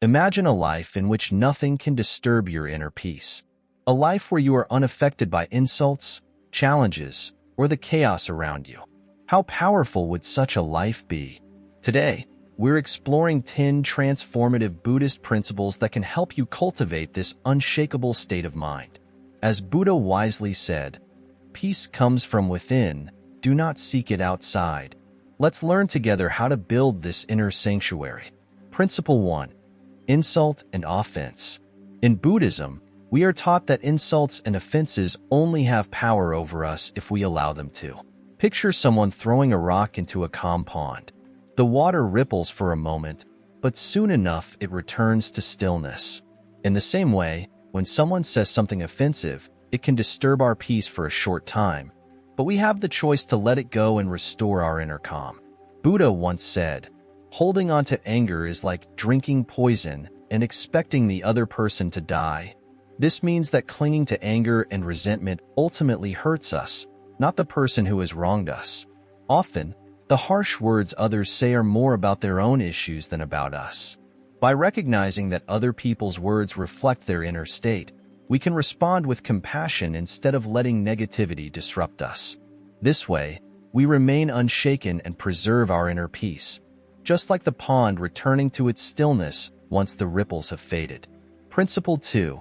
Imagine a life in which nothing can disturb your inner peace. A life where you are unaffected by insults, challenges, or the chaos around you. How powerful would such a life be? Today, we're exploring 10 transformative Buddhist principles that can help you cultivate this unshakable state of mind. As Buddha wisely said, "Peace comes from within, do not seek it outside." Let's learn together how to build this inner sanctuary. Principle 1. Insult and offense. In Buddhism, we are taught that insults and offenses only have power over us if we allow them to. Picture someone throwing a rock into a calm pond. The water ripples for a moment, but soon enough it returns to stillness. In the same way, when someone says something offensive, it can disturb our peace for a short time, but we have the choice to let it go and restore our inner calm. Buddha once said, "Holding on to anger is like drinking poison and expecting the other person to die." This means that clinging to anger and resentment ultimately hurts us, not the person who has wronged us. Often, the harsh words others say are more about their own issues than about us. By recognizing that other people's words reflect their inner state, we can respond with compassion instead of letting negativity disrupt us. This way, we remain unshaken and preserve our inner peace, just like the pond returning to its stillness once the ripples have faded. Principle 2.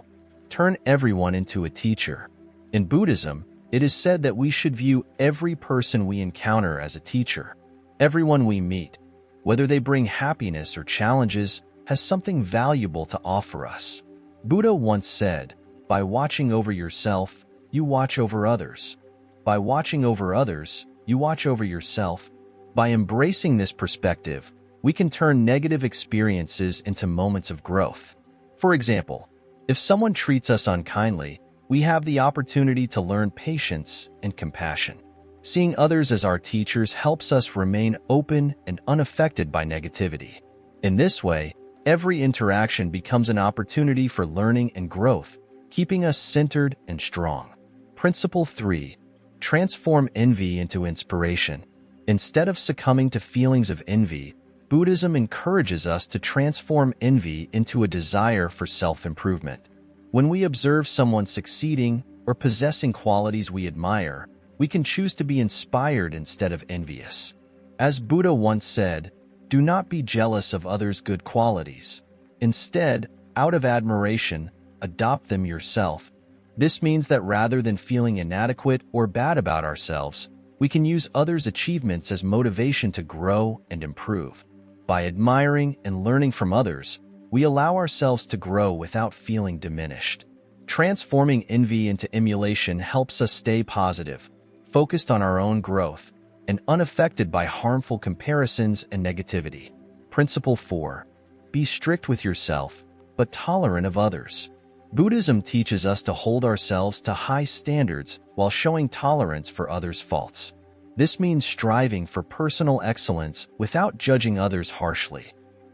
Turn everyone into a teacher. In Buddhism, it is said that we should view every person we encounter as a teacher. Everyone we meet, whether they bring happiness or challenges, has something valuable to offer us. Buddha once said, "By watching over yourself, you watch over others. By watching over others, you watch over yourself." By embracing this perspective, we can turn negative experiences into moments of growth. For example, if someone treats us unkindly, we have the opportunity to learn patience and compassion. Seeing others as our teachers helps us remain open and unaffected by negativity. In this way, every interaction becomes an opportunity for learning and growth, keeping us centered and strong. Principle 3. Transform envy into inspiration. Instead of succumbing to feelings of envy, Buddhism encourages us to transform envy into a desire for self-improvement. When we observe someone succeeding or possessing qualities we admire, we can choose to be inspired instead of envious. As Buddha once said, "Do not be jealous of others' good qualities. Instead, out of admiration, adopt them yourself." This means that rather than feeling inadequate or bad about ourselves, we can use others' achievements as motivation to grow and improve. By admiring and learning from others, we allow ourselves to grow without feeling diminished. Transforming envy into emulation helps us stay positive, focused on our own growth, and unaffected by harmful comparisons and negativity. Principle 4. Be strict with yourself, but tolerant of others. Buddhism teaches us to hold ourselves to high standards while showing tolerance for others' faults. This means striving for personal excellence without judging others harshly.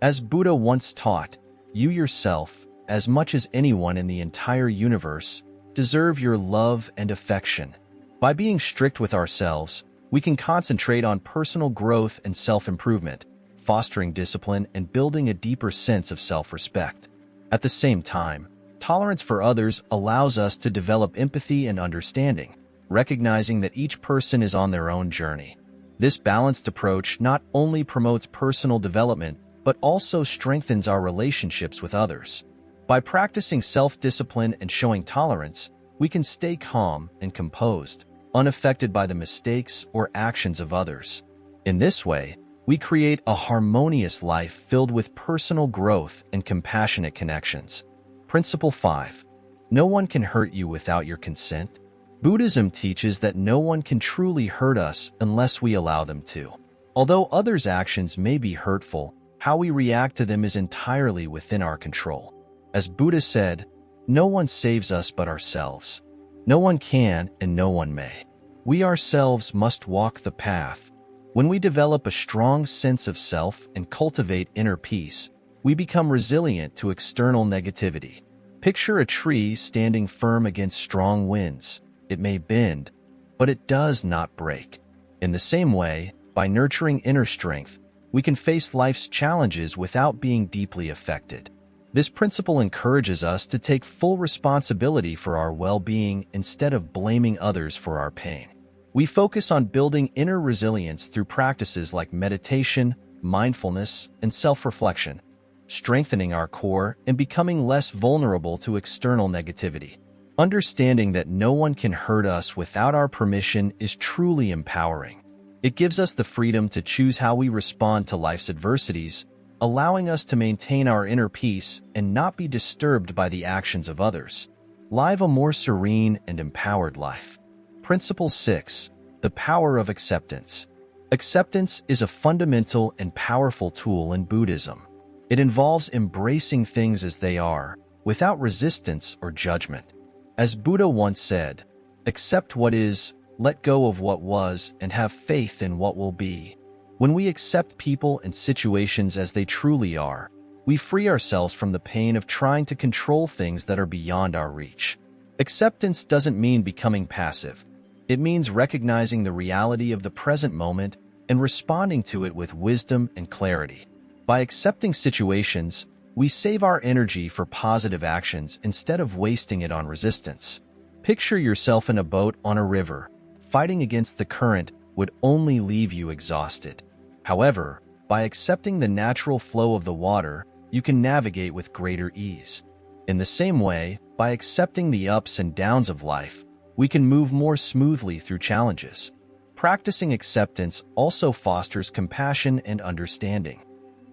As Buddha once taught, you yourself, as much as anyone in the entire universe, deserve your love and affection. By being strict with ourselves, we can concentrate on personal growth and self-improvement, fostering discipline and building a deeper sense of self-respect. At the same time, tolerance for others allows us to develop empathy and understanding, recognizing that each person is on their own journey. This balanced approach not only promotes personal development, but also strengthens our relationships with others. By practicing self-discipline and showing tolerance, we can stay calm and composed, unaffected by the mistakes or actions of others. In this way, we create a harmonious life filled with personal growth and compassionate connections. Principle 5. No one can hurt you without your consent. Buddhism teaches that no one can truly hurt us unless we allow them to. Although others' actions may be hurtful, how we react to them is entirely within our control. As Buddha said, "No one saves us but ourselves. No one can and no one may. We ourselves must walk the path." When we develop a strong sense of self and cultivate inner peace, we become resilient to external negativity. Picture a tree standing firm against strong winds. It may bend, but it does not break. In the same way, by nurturing inner strength, we can face life's challenges without being deeply affected. This principle encourages us to take full responsibility for our well-being instead of blaming others for our pain. We focus on building inner resilience through practices like meditation, mindfulness, and self-reflection, strengthening our core and becoming less vulnerable to external negativity. Understanding that no one can hurt us without our permission is truly empowering. It gives us the freedom to choose how we respond to life's adversities, allowing us to maintain our inner peace and not be disturbed by the actions of others. Live a more serene and empowered life. Principle 6. The power of acceptance. Acceptance is a fundamental and powerful tool in Buddhism. It involves embracing things as they are, without resistance or judgment. As Buddha once said, "Accept what is, let go of what was, and have faith in what will be." When we accept people and situations as they truly are, we free ourselves from the pain of trying to control things that are beyond our reach. Acceptance doesn't mean becoming passive. It means recognizing the reality of the present moment and responding to it with wisdom and clarity. By accepting situations, we save our energy for positive actions instead of wasting it on resistance. Picture yourself in a boat on a river. Fighting against the current would only leave you exhausted. However, by accepting the natural flow of the water, you can navigate with greater ease. In the same way, by accepting the ups and downs of life, we can move more smoothly through challenges. Practicing acceptance also fosters compassion and understanding.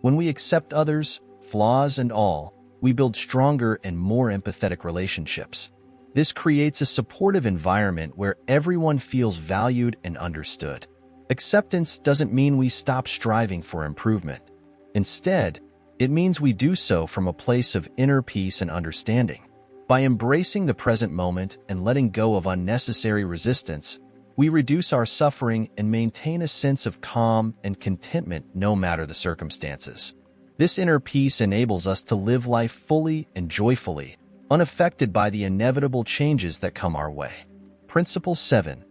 When we accept others, flaws and all, we build stronger and more empathetic relationships. This creates a supportive environment where everyone feels valued and understood. Acceptance doesn't mean we stop striving for improvement. Instead, it means we do so from a place of inner peace and understanding. By embracing the present moment and letting go of unnecessary resistance, we reduce our suffering and maintain a sense of calm and contentment no matter the circumstances. This inner peace enables us to live life fully and joyfully, unaffected by the inevitable changes that come our way. Principle 7.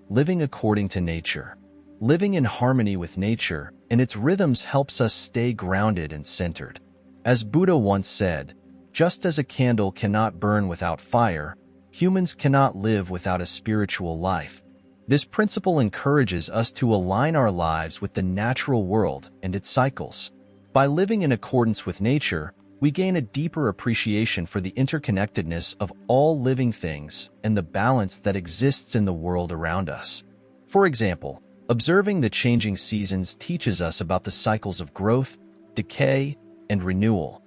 Living according to nature. Living in harmony with nature and its rhythms helps us stay grounded and centered. As Buddha once said, "Just as a candle cannot burn without fire, humans cannot live without a spiritual life." This principle encourages us to align our lives with the natural world and its cycles. By living in accordance with nature, we gain a deeper appreciation for the interconnectedness of all living things and the balance that exists in the world around us. For example, observing the changing seasons teaches us about the cycles of growth, decay, and renewal,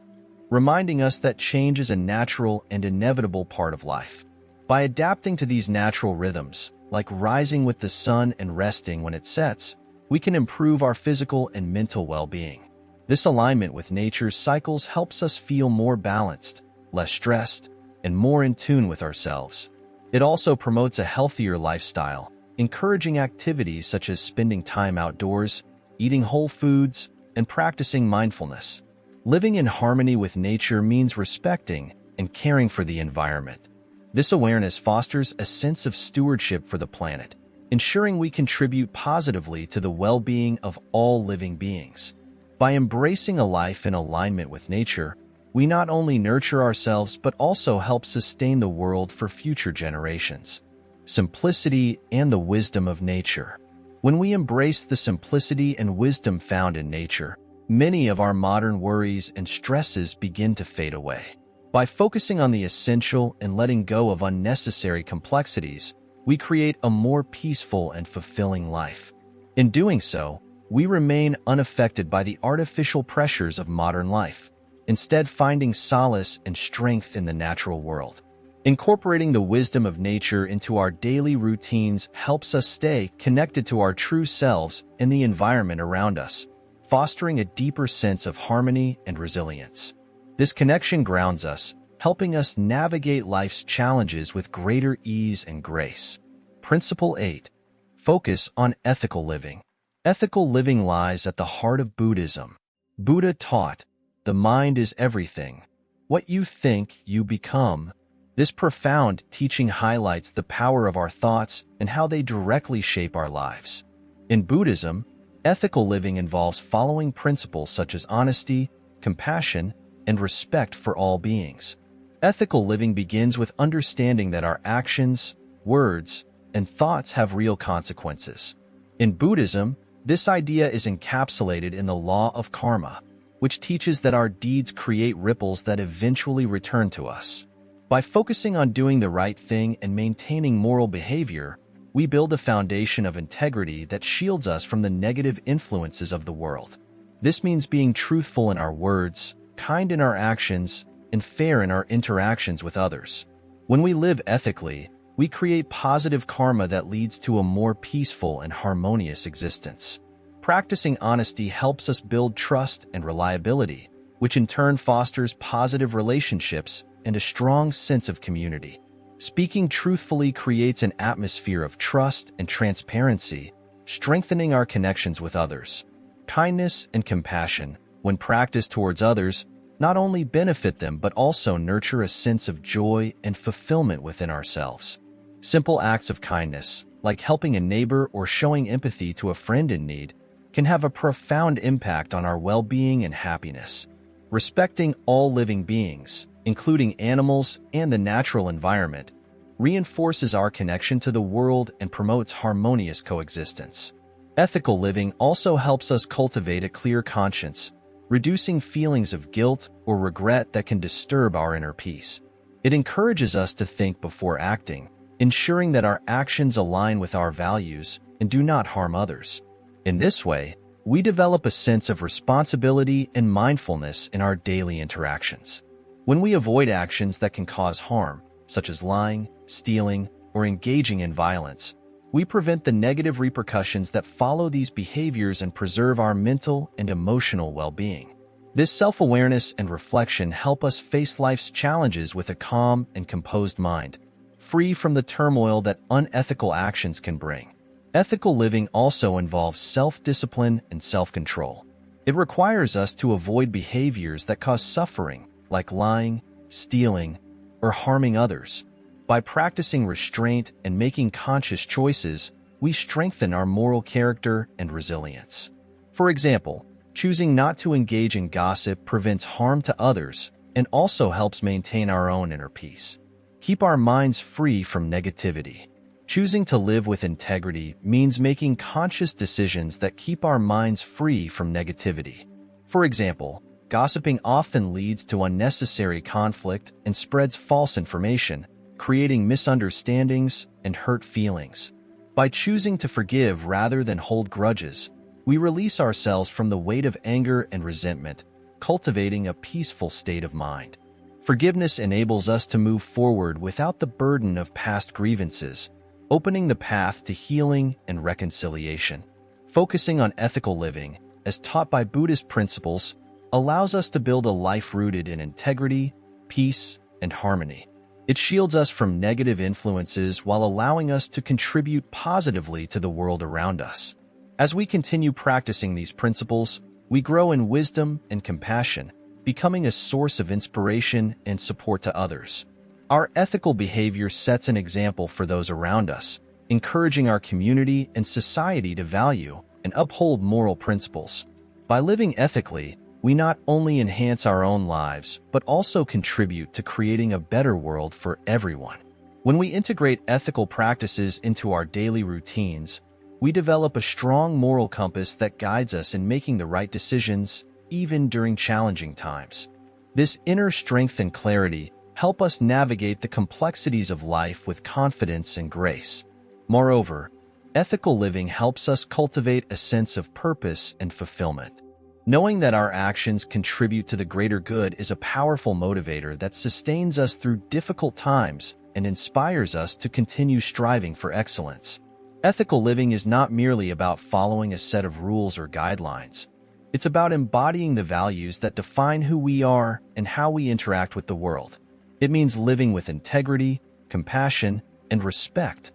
reminding us that change is a natural and inevitable part of life. By adapting to these natural rhythms, like rising with the sun and resting when it sets, we can improve our physical and mental well-being. This alignment with nature's cycles helps us feel more balanced, less stressed, and more in tune with ourselves. It also promotes a healthier lifestyle, encouraging activities such as spending time outdoors, eating whole foods, and practicing mindfulness. Living in harmony with nature means respecting and caring for the environment. This awareness fosters a sense of stewardship for the planet, ensuring we contribute positively to the well-being of all living beings. By embracing a life in alignment with nature, we not only nurture ourselves but also help sustain the world for future generations. Simplicity and the wisdom of nature. When we embrace the simplicity and wisdom found in nature, many of our modern worries and stresses begin to fade away. By focusing on the essential and letting go of unnecessary complexities, we create a more peaceful and fulfilling life. In doing so, we remain unaffected by the artificial pressures of modern life, instead finding solace and strength in the natural world. Incorporating the wisdom of nature into our daily routines helps us stay connected to our true selves and the environment around us, fostering a deeper sense of harmony and resilience. This connection grounds us, helping us navigate life's challenges with greater ease and grace. Principle 8. Focus on ethical living. Ethical living lies at the heart of Buddhism. Buddha taught, "The mind is everything. What you think, you become." This profound teaching highlights the power of our thoughts and how they directly shape our lives. In Buddhism, ethical living involves following principles such as honesty, compassion, and respect for all beings. Ethical living begins with understanding that our actions, words, and thoughts have real consequences. In Buddhism, this idea is encapsulated in the law of karma, which teaches that our deeds create ripples that eventually return to us. By focusing on doing the right thing and maintaining moral behavior, we build a foundation of integrity that shields us from the negative influences of the world. This means being truthful in our words, kind in our actions, and fair in our interactions with others. When we live ethically, we create positive karma that leads to a more peaceful and harmonious existence. Practicing honesty helps us build trust and reliability, which in turn fosters positive relationships and a strong sense of community. Speaking truthfully creates an atmosphere of trust and transparency, strengthening our connections with others. Kindness and compassion, when practiced towards others, not only benefit them but also nurture a sense of joy and fulfillment within ourselves. Simple acts of kindness, like helping a neighbor or showing empathy to a friend in need, can have a profound impact on our well-being and happiness. Respecting all living beings, including animals and the natural environment, reinforces our connection to the world and promotes harmonious coexistence. Ethical living also helps us cultivate a clear conscience, reducing feelings of guilt or regret that can disturb our inner peace. It encourages us to think before acting, ensuring that our actions align with our values and do not harm others. In this way, we develop a sense of responsibility and mindfulness in our daily interactions. When we avoid actions that can cause harm, such as lying, stealing, or engaging in violence, we prevent the negative repercussions that follow these behaviors and preserve our mental and emotional well-being. This self-awareness and reflection help us face life's challenges with a calm and composed mind, free from the turmoil that unethical actions can bring. Ethical living also involves self-discipline and self-control. It requires us to avoid behaviors that cause suffering, like lying, stealing, or harming others. By practicing restraint and making conscious choices, we strengthen our moral character and resilience. For example, choosing not to engage in gossip prevents harm to others and also helps maintain our own inner peace. Keep our minds free from negativity. Choosing to live with integrity means making conscious decisions that keep our minds free from negativity. For example, gossiping often leads to unnecessary conflict and spreads false information, creating misunderstandings and hurt feelings. By choosing to forgive rather than hold grudges, we release ourselves from the weight of anger and resentment, cultivating a peaceful state of mind. Forgiveness enables us to move forward without the burden of past grievances, opening the path to healing and reconciliation. Focusing on ethical living, as taught by Buddhist principles, allows us to build a life rooted in integrity, peace, and harmony. It shields us from negative influences while allowing us to contribute positively to the world around us. As we continue practicing these principles, we grow in wisdom and compassion, becoming a source of inspiration and support to others. Our ethical behavior sets an example for those around us, encouraging our community and society to value and uphold moral principles. By living ethically, we not only enhance our own lives, but also contribute to creating a better world for everyone. When we integrate ethical practices into our daily routines, we develop a strong moral compass that guides us in making the right decisions, even during challenging times. This inner strength and clarity help us navigate the complexities of life with confidence and grace. Moreover, ethical living helps us cultivate a sense of purpose and fulfillment. Knowing that our actions contribute to the greater good is a powerful motivator that sustains us through difficult times and inspires us to continue striving for excellence. Ethical living is not merely about following a set of rules or guidelines. It's about embodying the values that define who we are and how we interact with the world. It means living with integrity, compassion, and respect,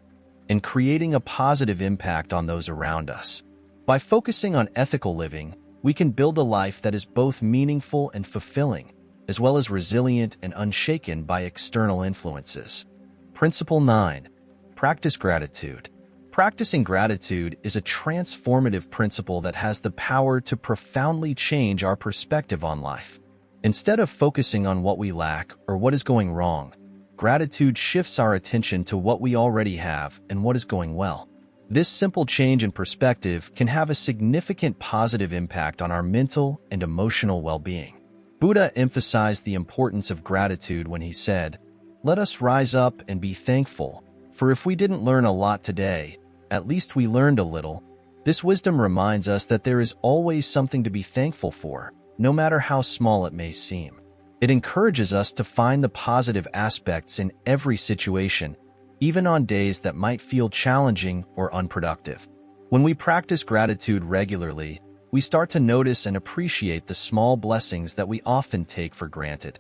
and creating a positive impact on those around us. By focusing on ethical living, we can build a life that is both meaningful and fulfilling, as well as resilient and unshaken by external influences. Principle 9. Practice gratitude. Practicing gratitude is a transformative principle that has the power to profoundly change our perspective on life. Instead of focusing on what we lack or what is going wrong, gratitude shifts our attention to what we already have and what is going well. This simple change in perspective can have a significant positive impact on our mental and emotional well-being. Buddha emphasized the importance of gratitude when he said, "Let us rise up and be thankful, for if we didn't learn a lot today, at least we learned a little." This wisdom reminds us that there is always something to be thankful for, no matter how small it may seem. It encourages us to find the positive aspects in every situation, even on days that might feel challenging or unproductive. When we practice gratitude regularly, we start to notice and appreciate the small blessings that we often take for granted.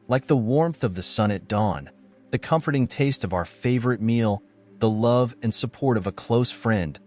Like the warmth of the sun at dawn, the comforting taste of our favorite meal, the love and support of a close friend,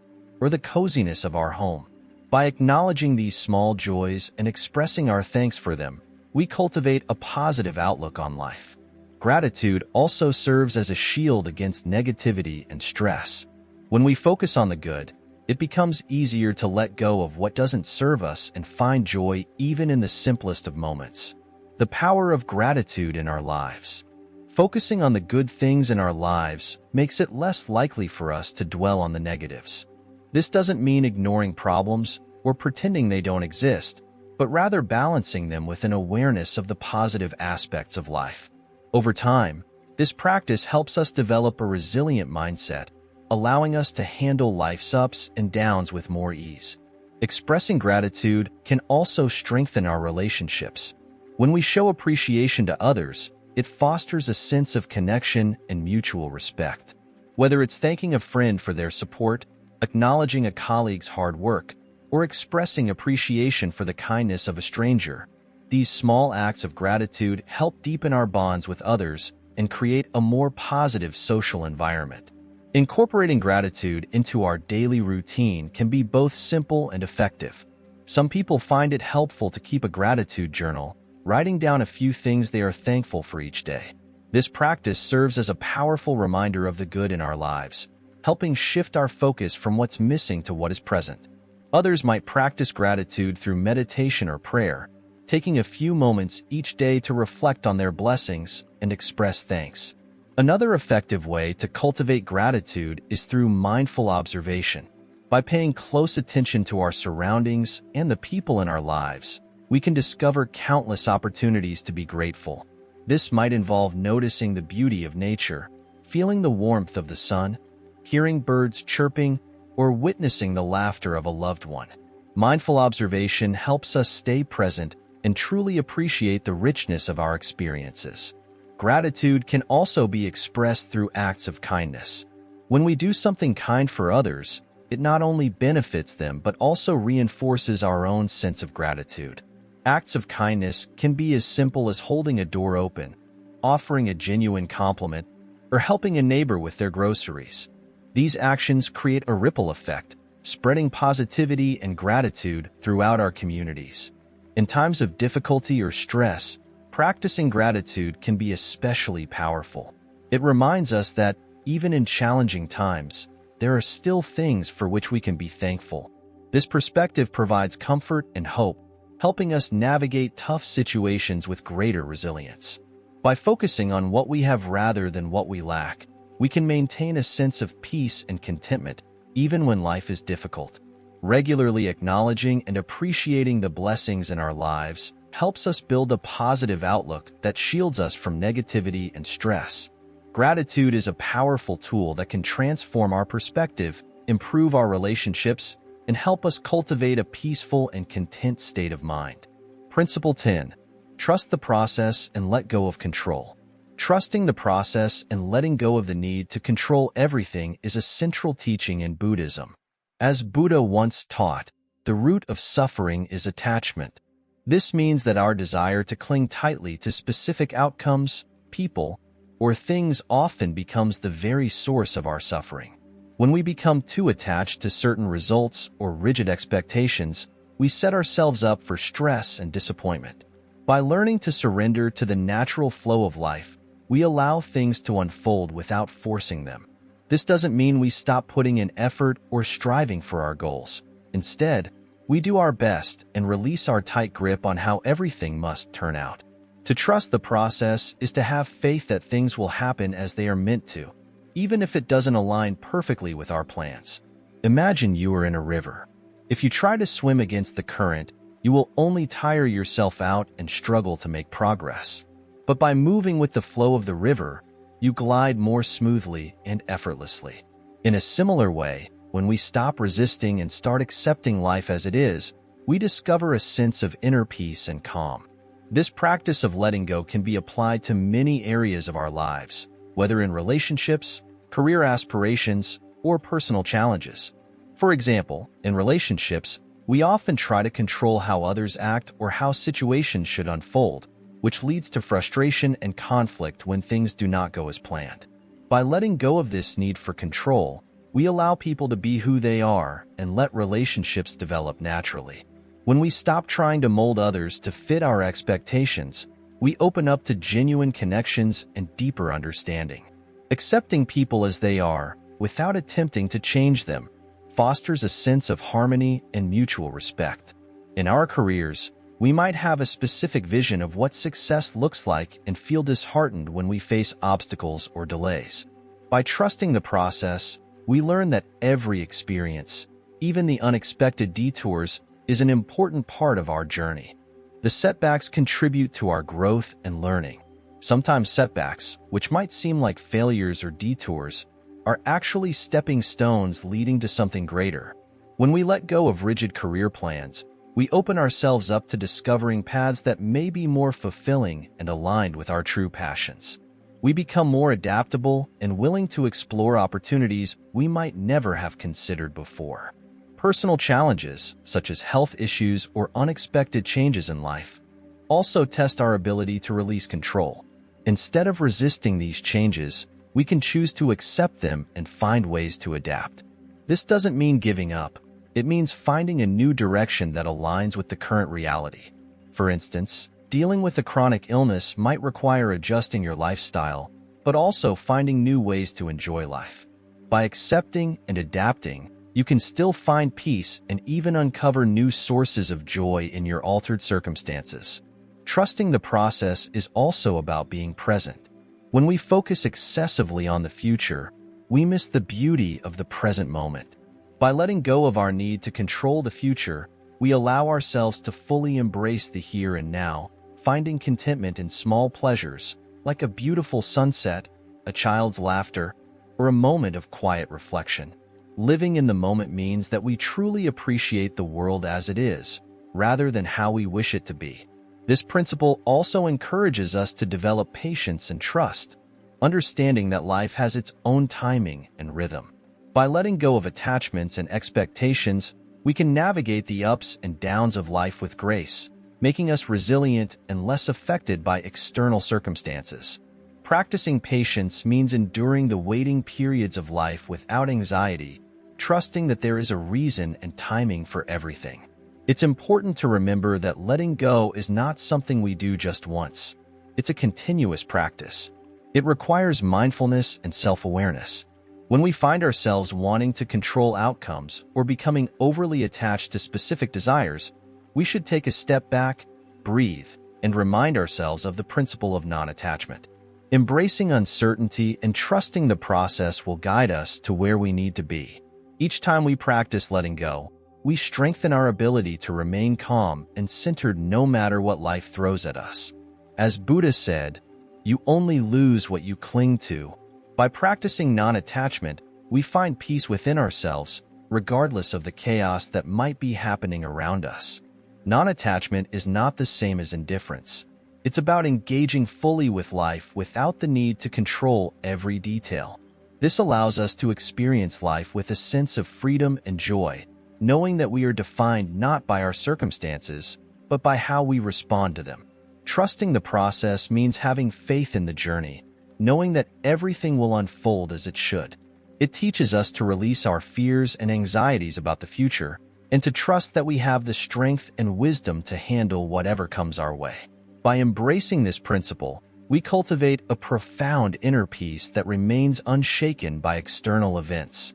or the coziness of our home. By acknowledging these small joys and expressing our thanks for them, we cultivate a positive outlook on life. Gratitude also serves as a shield against negativity and stress. When we focus on the good, it becomes easier to let go of what doesn't serve us and find joy even in the simplest of moments. The power of gratitude in our lives. Focusing on the good things in our lives makes it less likely for us to dwell on the negatives. This doesn't mean ignoring problems or pretending they don't exist, but rather balancing them with an awareness of the positive aspects of life. Over time, this practice helps us develop a resilient mindset, allowing us to handle life's ups and downs with more ease. Expressing gratitude can also strengthen our relationships. When we show appreciation to others, it fosters a sense of connection and mutual respect. Whether it's thanking a friend for their support, acknowledging a colleague's hard work, or expressing appreciation for the kindness of a stranger, these small acts of gratitude help deepen our bonds with others and create a more positive social environment. Incorporating gratitude into our daily routine can be both simple and effective. Some people find it helpful to keep a gratitude journal, writing down a few things they are thankful for each day. This practice serves as a powerful reminder of the good in our lives, helping shift our focus from what's missing to what is present. Others might practice gratitude through meditation or prayer, taking a few moments each day to reflect on their blessings and express thanks. Another effective way to cultivate gratitude is through mindful observation. By paying close attention to our surroundings and the people in our lives, we can discover countless opportunities to be grateful. This might involve noticing the beauty of nature, feeling the warmth of the sun, hearing birds chirping, or witnessing the laughter of a loved one. Mindful observation helps us stay present and truly appreciate the richness of our experiences. Gratitude can also be expressed through acts of kindness. When we do something kind for others, it not only benefits them but also reinforces our own sense of gratitude. Acts of kindness can be as simple as holding a door open, offering a genuine compliment, or helping a neighbor with their groceries. These actions create a ripple effect, spreading positivity and gratitude throughout our communities. In times of difficulty or stress, practicing gratitude can be especially powerful. It reminds us that, even in challenging times, there are still things for which we can be thankful. This perspective provides comfort and hope, helping us navigate tough situations with greater resilience. By focusing on what we have rather than what we lack, we can maintain a sense of peace and contentment, even when life is difficult. Regularly acknowledging and appreciating the blessings in our lives helps us build a positive outlook that shields us from negativity and stress. Gratitude is a powerful tool that can transform our perspective, improve our relationships, and help us cultivate a peaceful and content state of mind. Principle 10. Trust the process and let go of control. Trusting the process and letting go of the need to control everything is a central teaching in Buddhism. As Buddha once taught, the root of suffering is attachment. This means that our desire to cling tightly to specific outcomes, people, or things often becomes the very source of our suffering. When we become too attached to certain results or rigid expectations, we set ourselves up for stress and disappointment. By learning to surrender to the natural flow of life, we allow things to unfold without forcing them. This doesn't mean we stop putting in effort or striving for our goals. Instead, We do our best and release our tight grip on how everything must turn out. To trust the process is to have faith that things will happen as they are meant to, even if it doesn't align perfectly with our plans. Imagine you are in a river. If you try to swim against the current, you will only tire yourself out and struggle to make progress. But by moving with the flow of the river, you glide more smoothly and effortlessly. In a similar way, when we stop resisting and start accepting life as it is, we discover a sense of inner peace and calm. This practice of letting go can be applied to many areas of our lives, whether in relationships, career aspirations, or personal challenges. For example, in relationships, we often try to control how others act or how situations should unfold, which leads to frustration and conflict when things do not go as planned. By letting go of this need for control, we allow people to be who they are and let relationships develop naturally. When we stop trying to mold others to fit our expectations, we open up to genuine connections and deeper understanding. Accepting people as they are, without attempting to change them, fosters a sense of harmony and mutual respect. In our careers, we might have a specific vision of what success looks like and feel disheartened when we face obstacles or delays. By trusting the process, we learn that every experience, even the unexpected detours, is an important part of our journey. The setbacks contribute to our growth and learning. Sometimes setbacks, which might seem like failures or detours, are actually stepping stones leading to something greater. When we let go of rigid career plans, we open ourselves up to discovering paths that may be more fulfilling and aligned with our true passions. We become more adaptable and willing to explore opportunities we might never have considered before. Personal challenges, such as health issues or unexpected changes in life, also test our ability to release control. Instead of resisting these changes, we can choose to accept them and find ways to adapt. This doesn't mean giving up. It means finding a new direction that aligns with the current reality. For instance, dealing with a chronic illness might require adjusting your lifestyle, but also finding new ways to enjoy life. By accepting and adapting, you can still find peace and even uncover new sources of joy in your altered circumstances. Trusting the process is also about being present. When we focus excessively on the future, we miss the beauty of the present moment. By letting go of our need to control the future, we allow ourselves to fully embrace the here and now, finding contentment in small pleasures, like a beautiful sunset, a child's laughter, or a moment of quiet reflection. Living in the moment means that we truly appreciate the world as it is, rather than how we wish it to be. This principle also encourages us to develop patience and trust, understanding that life has its own timing and rhythm. By letting go of attachments and expectations, we can navigate the ups and downs of life with grace, making us resilient and less affected by external circumstances. Practicing patience means enduring the waiting periods of life without anxiety, trusting that there is a reason and timing for everything. It's important to remember that letting go is not something we do just once. It's a continuous practice. It requires mindfulness and self-awareness. When we find ourselves wanting to control outcomes or becoming overly attached to specific desires, we should take a step back, breathe, and remind ourselves of the principle of non-attachment. Embracing uncertainty and trusting the process will guide us to where we need to be. Each time we practice letting go, we strengthen our ability to remain calm and centered no matter what life throws at us. As Buddha said, "You only lose what you cling to." By practicing non-attachment, we find peace within ourselves, regardless of the chaos that might be happening around us. Non-attachment is not the same as indifference. It's about engaging fully with life without the need to control every detail. This allows us to experience life with a sense of freedom and joy, knowing that we are defined not by our circumstances, but by how we respond to them. Trusting the process means having faith in the journey, knowing that everything will unfold as it should. It teaches us to release our fears and anxieties about the future, and to trust that we have the strength and wisdom to handle whatever comes our way. By embracing this principle, we cultivate a profound inner peace that remains unshaken by external events.